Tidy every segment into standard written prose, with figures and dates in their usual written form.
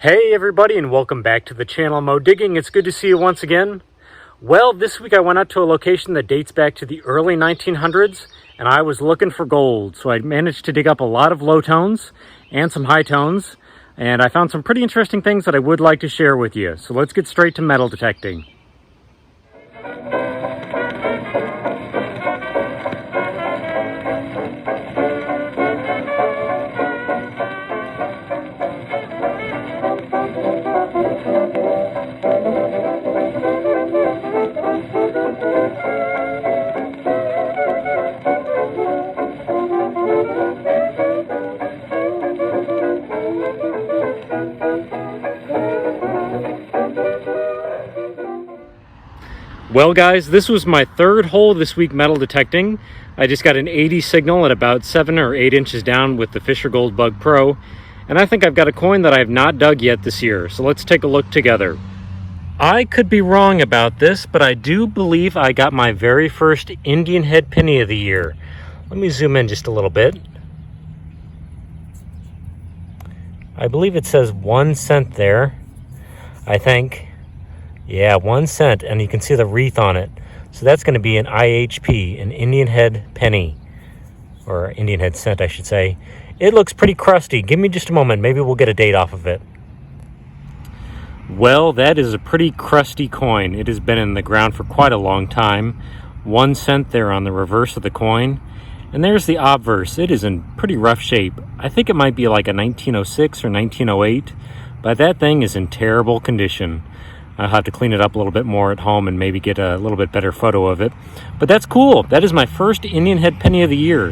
Hey everybody, and welcome back to the channel Mo Digging. It's good to see you once again. Well, this week I went out to a location that dates back to the early 1900s, and I was looking for gold. So I managed to dig up a lot of low tones and some high tones, and I found some pretty interesting things that I would like to share with you. So let's get straight to metal detecting. Well guys, this was my third hole this week metal detecting. I just got an 80 signal at about 7 or 8 inches down with the Fisher Gold Bug Pro, and I think I've got a coin that I have not dug yet this year, so let's take a look together. I could be wrong about this, but I do believe I got my very first Indian head penny of the year. Let me zoom in just a little bit. I believe it says 1 cent there, I think. Yeah, 1 cent, and you can see the wreath on it. So that's going to be an IHP, an Indian head penny, or Indian head cent, I should say. It looks pretty crusty. Give me just a moment. Maybe we'll get a date off of it. Well, that is a pretty crusty coin. It has been in the ground for quite a long time. 1 cent there on the reverse of the coin. And there's the obverse. It is in pretty rough shape. I think it might be like a 1906 or 1908, but that thing is in terrible condition. I'll have to clean it up a little bit more at home and maybe get a little bit better photo of it. But that's cool. That is my first Indian head penny of the year.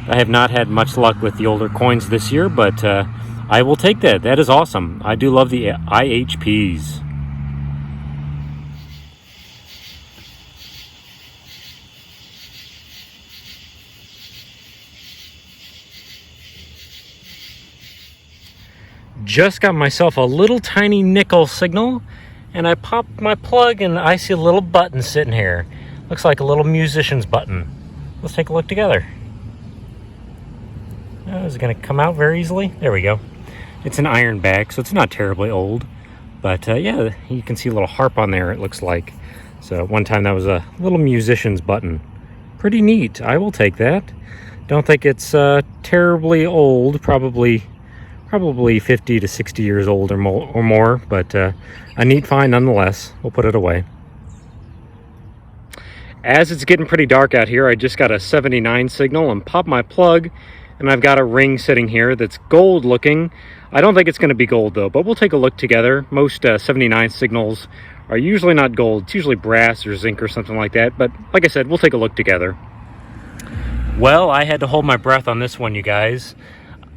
I have not had much luck with the older coins this year, but I will take that. That is awesome. I do love the IHPs. Just got myself a little tiny nickel signal, and I popped my plug and I see a little button sitting here. Looks like a little musician's button. Let's take a look together. Is it going to come out very easily? There we go. It's an iron back, so it's not terribly old. But yeah, you can see a little harp on there, it looks like. So at one time that was a little musician's button. Pretty neat. I will take that. Don't think it's terribly old, probably 50 to 60 years old or more, but a neat find nonetheless. We'll put it away. As it's getting pretty dark out here, I just got a 79 signal and popped my plug, and I've got a ring sitting here that's gold looking. I don't think it's going to be gold though, but we'll take a look together. Most 79 signals are usually not gold. It's usually brass or zinc or something like that, but like I said, we'll take a look together. Well, I had to hold my breath on this one, you guys.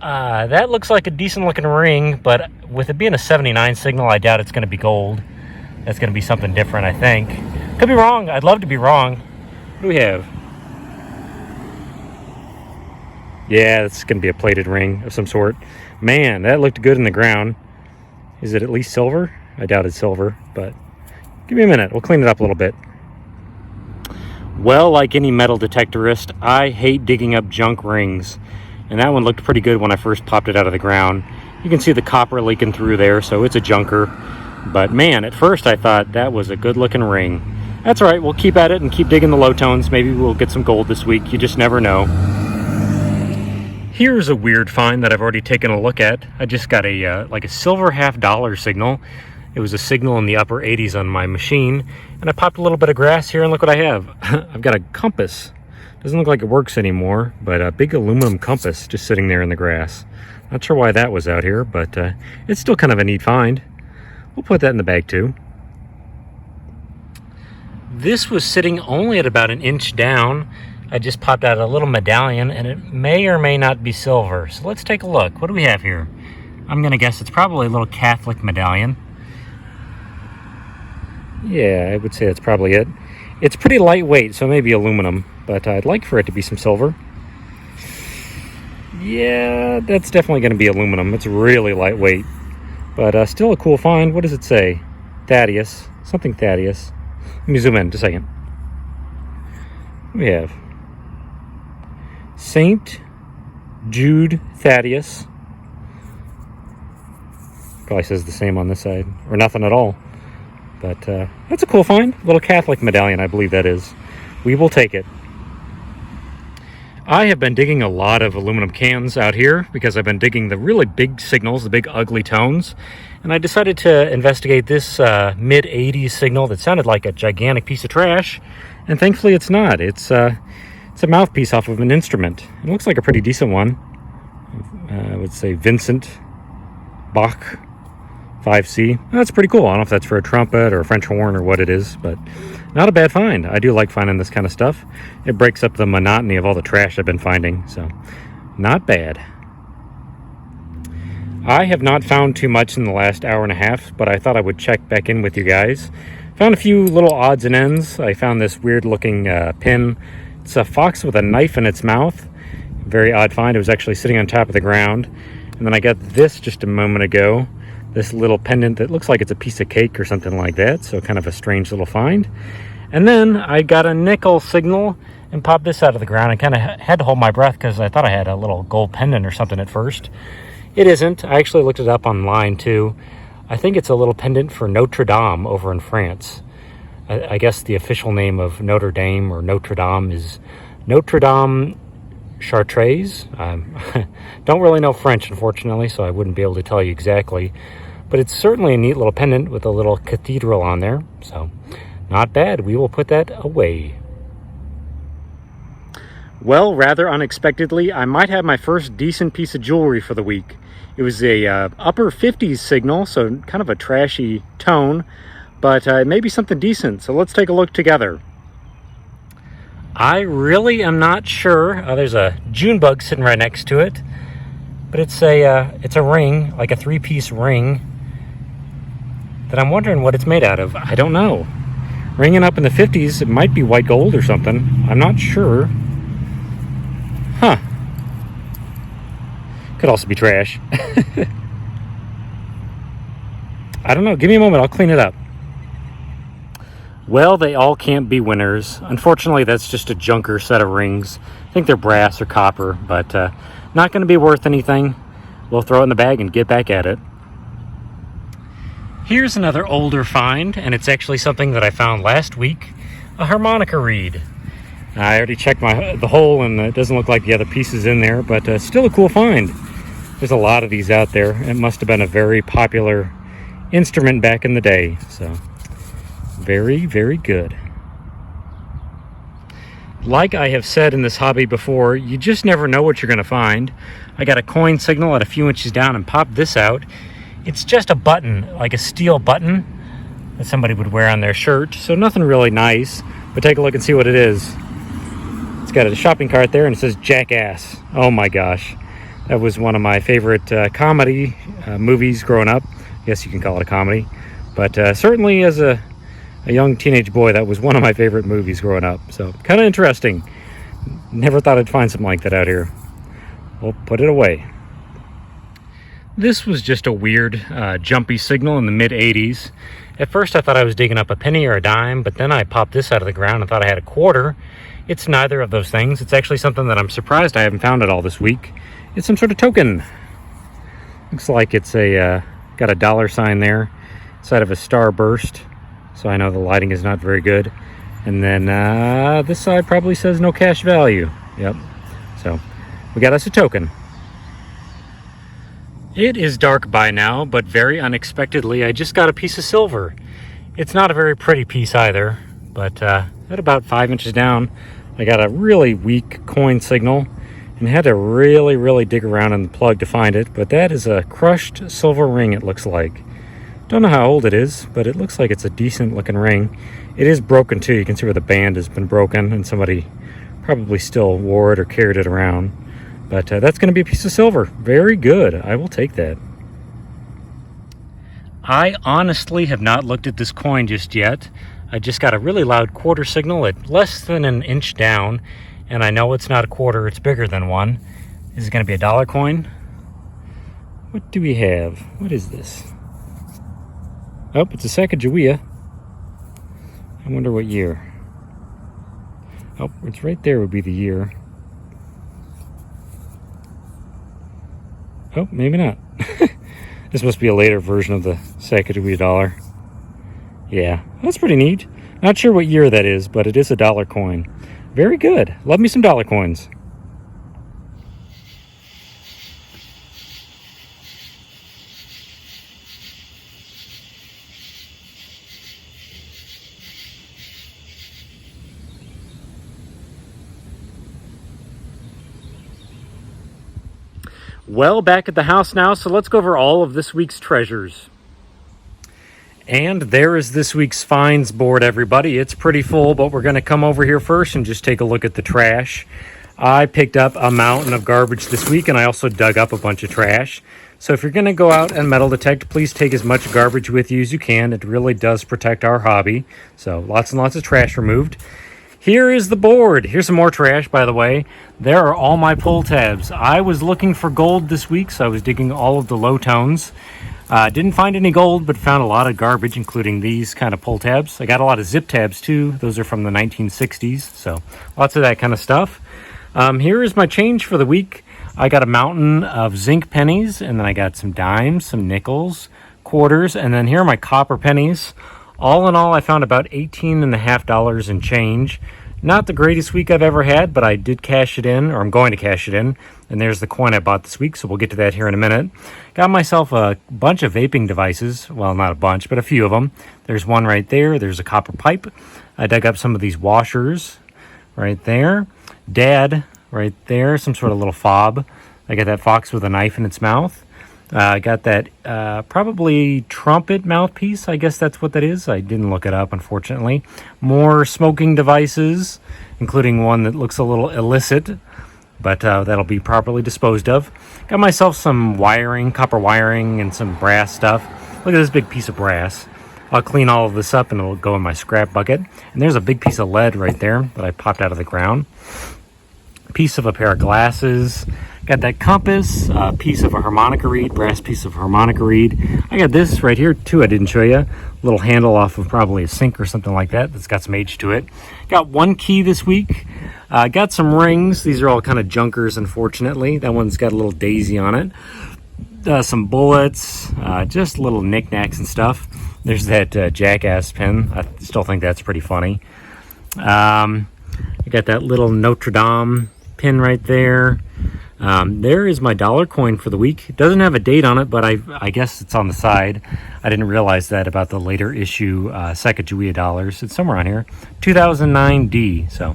That looks like a decent looking ring, but with it being a 79 signal, I doubt it's going to be gold. That's going to be something different, I think. Could be wrong. I'd love to be wrong. What do we have? Yeah, it's going to be a plated ring of some sort. Man, that looked good in the ground. Is it at least silver? I doubt it's silver, but give me a minute. We'll clean it up a little bit. Well, like any metal detectorist, I hate digging up junk rings. And that one looked pretty good when I first popped it out of the ground. You can see the copper leaking through there, so it's a junker. But man, at first I thought that was a good looking ring. That's all right, we'll keep at it and keep digging the low tones. Maybe we'll get some gold this week, you just never know. Here's a weird find that I've already taken a look at. I just got a like a silver $half signal. It was a signal in the upper 80s on my machine. And I popped a little bit of grass here and look what I have. I've got a compass. Doesn't look like it works anymore, but a big aluminum compass just sitting there in the grass. Not sure why that was out here, but it's still kind of a neat find. We'll put that in the bag too. This was sitting only at about 1 inch down. I just popped out a little medallion, and it may or may not be silver. So let's take a look. What do we have here? I'm going to guess it's probably a little Catholic medallion. Yeah, I would say that's probably it. It's pretty lightweight, so maybe aluminum, but I'd like for it to be some silver. Yeah, that's definitely going to be aluminum. It's really lightweight, but still a cool find. What does it say? Thaddeus. Something Thaddeus. Let me zoom in just a second. We have St. Jude Thaddeus. Probably says the same on this side, or nothing at all. But that's a cool find. Little Catholic medallion, I believe that is. We will take it. I have been digging a lot of aluminum cans out here because I've been digging the really big signals, the big ugly tones. And I decided to investigate this mid-80s signal that sounded like a gigantic piece of trash. And thankfully it's not. It's a mouthpiece off of an instrument. It looks like a pretty decent one. I would say Vincent Bach 5C. That's pretty cool. I don't know if that's for a trumpet or a French horn or what it is, but not a bad find. I do like finding this kind of stuff. It breaks up the monotony of all the trash I've been finding, so not bad. I have not found too much in the last hour and a half, but I thought I would check back in with you guys. Found a few little odds and ends. I found this weird looking pin. It's a fox with a knife in its mouth. Very odd find. It was actually sitting on top of the ground. And then I got this just a moment ago. This little pendant that looks like it's a piece of cake or something like that. So kind of a strange little find. And then I got a nickel signal and popped this out of the ground. I kind of had to hold my breath because I thought I had a little gold pendant or something at first. It isn't. I actually looked it up online too. I think it's a little pendant for Notre Dame over in France. I guess the official name of Notre Dame or Notre Dame is Notre Dame Chartres. Don't really know French, unfortunately, so I wouldn't be able to tell you exactly. But it's certainly a neat little pendant with a little cathedral on there. So, not bad. We will put that away. Well, rather unexpectedly, I might have my first decent piece of jewelry for the week. It was a upper 50s signal, so kind of a trashy tone, but maybe something decent. So let's take a look together. I really am not sure. There's a June bug sitting right next to it, but it's a ring, like a 3-piece ring, that I'm wondering what it's made out of. I don't know. Ringing up in the 50s, it might be white gold or something. I'm not sure. Huh. Could also be trash. I don't know. Give me a moment. I'll clean it up. Well, they all can't be winners. Unfortunately, that's just a junker set of rings. I think they're brass or copper, but not going to be worth anything. We'll throw it in the bag and get back at it. Here's another older find, and it's actually something that I found last week. A harmonica reed. I already checked the hole, and it doesn't look like the other pieces in there, but still a cool find. There's a lot of these out there. It must have been a very popular instrument back in the day, so very, very good. Like I have said in this hobby before, you just never know what you're going to find. I got a coin signal at a few inches down and popped this out. It's just a button, like a steel button that somebody would wear on their shirt, so nothing really nice, but take a look and see what it is. It's got a shopping cart there and it says Jackass. Oh my gosh. That was one of my favorite comedy movies growing up. I guess you can call it a comedy. But certainly as a young teenage boy, that was one of my favorite movies growing up. So kind of interesting. Never thought I'd find something like that out here. We'll put it away. This was just a weird jumpy signal in the mid-80s. At first I thought I was digging up a penny or a dime, but then I popped this out of the ground and thought I had a quarter. It's neither of those things. It's actually something that I'm surprised I haven't found at all this week. It's some sort of token. Looks like it's got a dollar sign there, inside of a starburst. So I know the lighting is not very good. And then this side probably says no cash value. Yep. So we got us a token. It is dark by now, but very unexpectedly, I just got a piece of silver. It's not a very pretty piece either, but at about 5 inches down, I got a really weak coin signal and had to really, really dig around in the plug to find it. But that is a crushed silver ring, it looks like. Don't know how old it is, but it looks like it's a decent looking ring. It is broken too. You can see where the band has been broken and somebody probably still wore it or carried it around. But that's going to be a piece of silver. Very good. I will take that. I honestly have not looked at this coin just yet. I just got a really loud quarter signal at less than an inch down, and I know it's not a quarter, it's bigger than one. Is it going to be a dollar coin? What do we have? What is this? Oh, it's a Sacagawea. I wonder what year. Oh, it's right there would be the year. Oh, maybe not. This must be a later version of the Sacagawea dollar. Yeah, that's pretty neat. Not sure what year that is, but it is a dollar coin. Very good. Love me some dollar coins. Well, back at the house now, so let's go over all of this week's treasures. And there is this week's finds board, everybody. It's pretty full, but we're going to come over here first and just take a look at the trash. I picked up a mountain of garbage this week, and I also dug up a bunch of trash. So if you're going to go out and metal detect, please take as much garbage with you as you can. It really does protect our hobby. So lots and lots of trash removed. Here is the board. Here's some more trash, by the way. There are all my pull tabs. I was looking for gold this week, so I was digging all of the low tones. Didn't find any gold, but found a lot of garbage, including these kind of pull tabs. I got a lot of zip tabs, too. Those are from the 1960s, so lots of that kind of stuff. Here is my change for the week. I got a mountain of zinc pennies, and then I got some dimes, some nickels, quarters, and then here are my copper pennies. All in all, I found about $18.50 in change. Not the greatest week I've ever had, but I did cash it in, or I'm going to cash it in. And there's the coin I bought this week, so we'll get to that here in a minute. Got myself a bunch of vaping devices. Well, not a bunch, but a few of them. There's one right there. There's a copper pipe. I dug up some of these washers right there. Dad right there, some sort of little fob. I got that fox with a knife in its mouth. I got that probably Trumpet mouthpiece. I guess that's what that is. I didn't look it up, unfortunately. More smoking devices, including one that looks a little illicit, but that'll be properly disposed of. Got myself some wiring, copper wiring, and some brass stuff. Look at this big piece of brass. I'll clean all of this up and it'll go in my scrap bucket. And there's a big piece of lead right there that I popped out of the ground. Piece of a pair of glasses. Got that compass, a piece of a harmonica reed, brass piece of harmonica reed. I got this right here too, I didn't show you. Little handle off of probably a sink or something like that that's got some age to it. Got one key this week. Got some rings. These are all kind of junkers, unfortunately. That one's got a little daisy on it. Some bullets, just little knickknacks and stuff. There's that jackass pin. I still think that's pretty funny. I got that little Notre Dame pin right there. There is my dollar coin for the week. It doesn't have a date on it, but I guess it's on the side. I didn't realize that about the later issue Sacagawea dollars. It's somewhere on here. 2009 D. So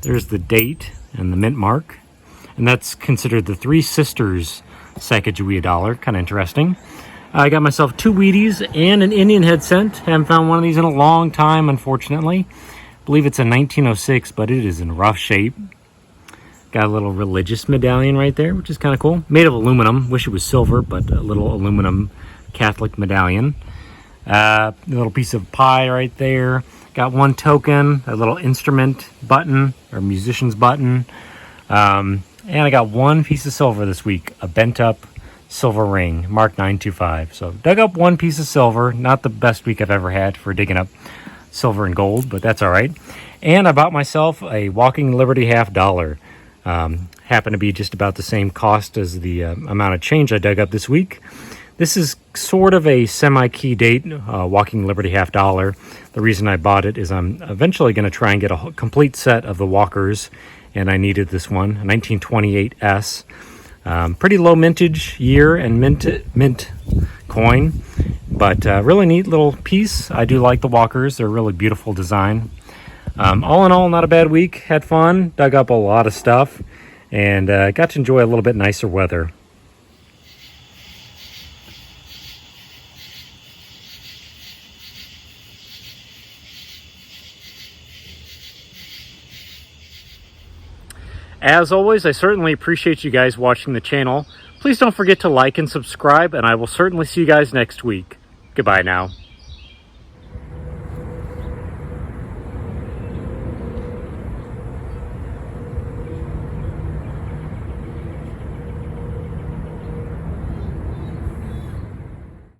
there's the date and the mint mark. And that's considered the Three Sisters Sacagawea dollar. Kind of interesting. I got myself 2 Wheaties and an Indian head cent. Haven't found one of these in a long time, unfortunately. I believe it's a 1906, but it is in rough shape. Got a little religious medallion right there, which is kind of cool. Made of aluminum. Wish it was silver, but a little aluminum Catholic medallion. A little piece of pie right there. Got one token, a little instrument button, or musician's button. And I got one piece of silver this week, a bent up silver ring, mark 925. So dug up one piece of silver. Not the best week I've ever had for digging up silver and gold, but that's all right. And I bought myself a Walking Liberty $50. Happened to be just about the same cost as the amount of change I dug up this week. This is sort of a semi-key date, Walking Liberty $50. The reason I bought it is I'm eventually going to try and get a complete set of the walkers, and I needed this one, a 1928 S. Pretty low mintage year and mint coin, but really neat little piece. I do like the walkers. They're a really beautiful design. All in all, not a bad week. Had fun, dug up a lot of stuff, and got to enjoy a little bit nicer weather. As always, I certainly appreciate you guys watching the channel. Please don't forget to like and subscribe, and I will certainly see you guys next week. Goodbye now.